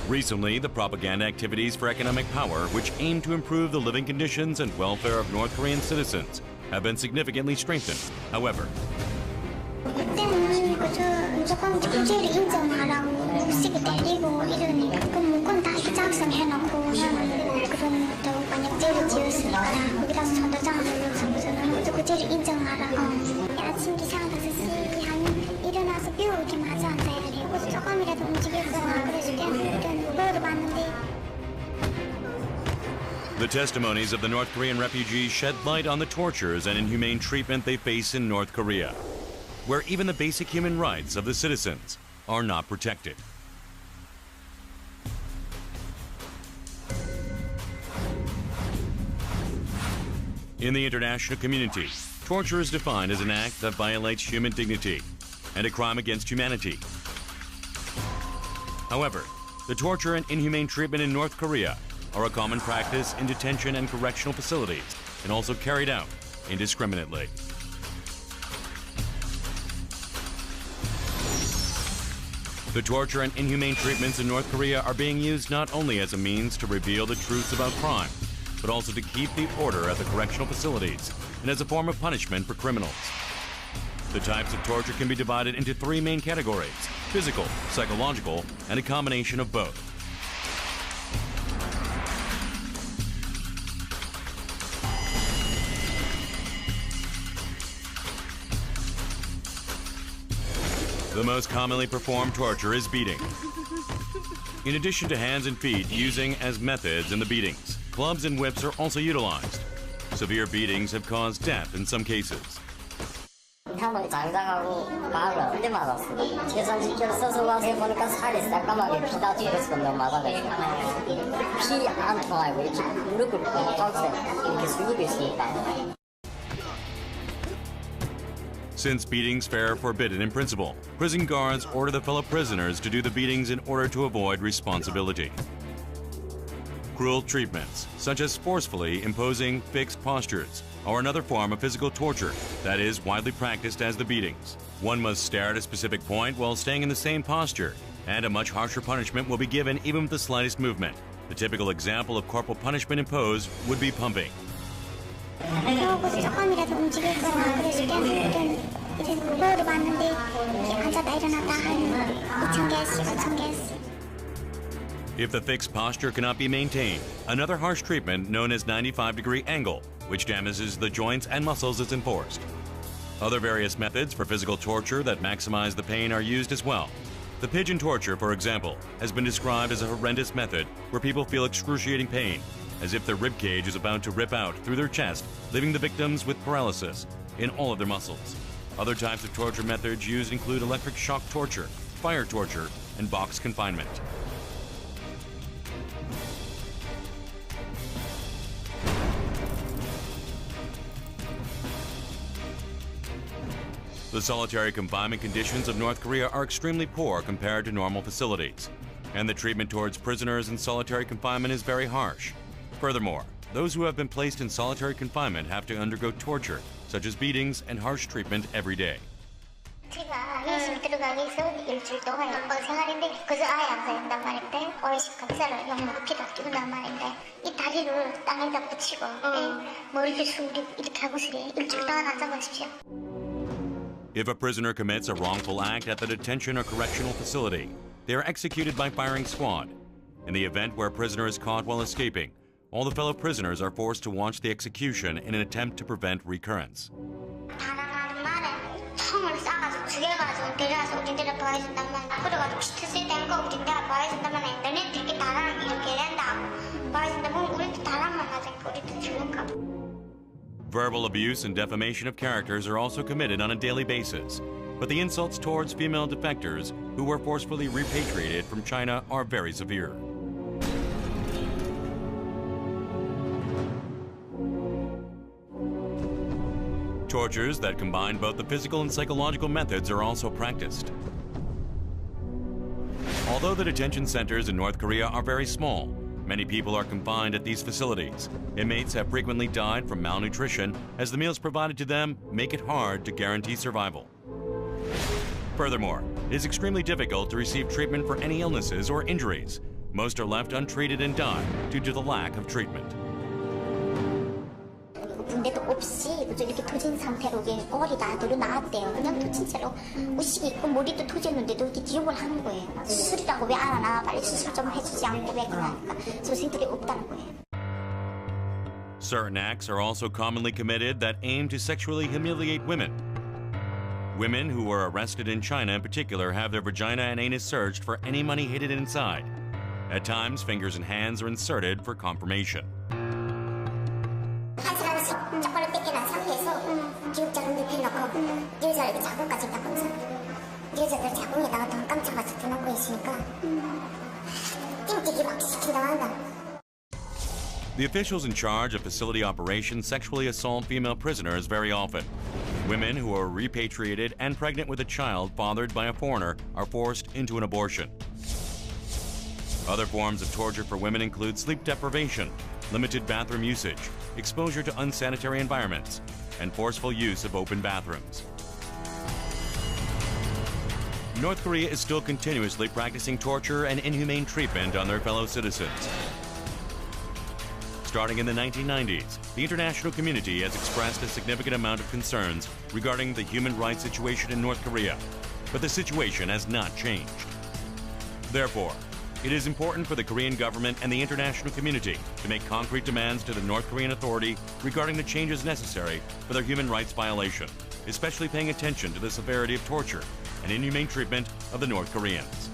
Recently, the propaganda activities for economic power, which aim to improve the living conditions and welfare of North Korean citizens, have been significantly strengthened. However, the testimonies of the North Korean refugees shed light on the tortures and inhumane treatment they face in North Korea, where even the basic human rights of the citizens are not protected. In the international community, torture is defined as an act that violates human dignity and a crime against humanity. However, the torture and inhumane treatment in North Korea are a common practice in detention and correctional facilities and also carried out indiscriminately. The torture and inhumane treatments in North Korea are being used not only as a means to reveal the truths about crime, but also to keep the order at the correctional facilities and as a form of punishment for criminals. The types of torture can be divided into three main categories: physical, psychological, and a combination of both. The most commonly performed torture is beating. In addition to hands and feet using as methods in the beatings, clubs and whips are also utilized. Severe beatings have caused death in some cases. 향을 장장하고 막을 언제 맞았어? 계산식결 써서 와서 보니까 살이 새까맣게 피다 죽었어. 너무 맞아가지고 피 안 통하고 이렇게 무릎을 꿇고 이렇게 숙이고 있으니까. Since beatings fare forbidden in principle, prison guards order the fellow prisoners to do the beatings in order to avoid responsibility. Cruel treatments, such as forcefully imposing fixed postures, are another form of physical torture that is widely practiced as the beatings. One must stare at a specific point while staying in the same posture, and a much harsher punishment will be given even with the slightest movement. The typical example of corporal punishment imposed would be pumping. If the fixed posture cannot be maintained, another harsh treatment known as 95-degree angle, which damages the joints and muscles, is enforced. Other various methods for physical torture that maximize the pain are used as well. The pigeon torture, for example, has been described as a horrendous method where people feel excruciating pain, as if their rib cage is about to rip out through their chest, leaving the victims with paralysis in all of their muscles. Other types of torture methods used include electric shock torture, fire torture, and box confinement. The solitary confinement conditions of North Korea are extremely poor compared to normal facilities, and the treatment towards prisoners in solitary confinement is very harsh. Furthermore, those who have been placed in solitary confinement have to undergo torture, such as beatings and harsh treatment every day. 제가 열심히 들어가기 위해서 일주일 동안 생활인데 그저 아예 안 된단 말인데 어르신 감사를 너무 높이다 뛰는단 말인데 이 다리를 땅에다 붙이고 머리를 숙이고 이렇게 하고 있으래. 일주일 동안 앉아보십시오. If a prisoner commits a wrongful act at the detention or correctional facility, they are executed by firing squad. In the event where a prisoner is caught while escaping, all the fellow prisoners are forced to watch the execution in an attempt to prevent recurrence. Verbal abuse and defamation of characters are also committed on a daily basis, but the insults towards female defectors who were forcefully repatriated from China are very severe. Tortures that combine both the physical and psychological methods are also practiced. Although the detention centers in North Korea are very small, many people are confined at these facilities. Inmates have frequently died from malnutrition as the meals provided to them make it hard to guarantee survival. Furthermore, it is extremely difficult to receive treatment for any illnesses or injuries. Most are left untreated and die due to the lack of treatment. 붕대도 없이 이렇게 토진 상태로 꼬리 다 드러나왔대요. 그냥 토진 채로 의식이 있고 머리도 토졌는데도 이렇게 기억을 하는 거예요. 수술이라고 왜 안 하나, 빨리 수술 좀 해주지 않고 왜 그러니까 선생들이 없다는 거예요. Certain acts are also commonly committed that aim to sexually humiliate women. Women who were arrested in China in particular have their vagina and anus searched for any money hidden inside. At times, fingers and hands are inserted for confirmation. 젓가락 뺏겨난 상태에서 기억자를 눕혀놓고 여자를 이렇게 자궁까지 닦으면서 여자들 자궁에다가 돈 깜짝마저 드는 거 있으니까 띵뛰기 막 시킨다 한다. The officials in charge of facility operations sexually assault female prisoners very often. Women who are repatriated and pregnant with a child fathered by a foreigner are forced into an abortion. Other forms of torture for women include sleep deprivation, limited bathroom usage, exposure to unsanitary environments, and forceful use of open bathrooms. North Korea is still continuously practicing torture and inhumane treatment on their fellow citizens. Starting in the 1990s, the international community has expressed a significant amount of concerns regarding the human rights situation in North Korea, but the situation has not changed. Therefore, it is important for the Korean government and the international community to make concrete demands to the North Korean Authority regarding the changes necessary for their human rights violation, especially paying attention to the severity of torture and inhumane treatment of the North Koreans.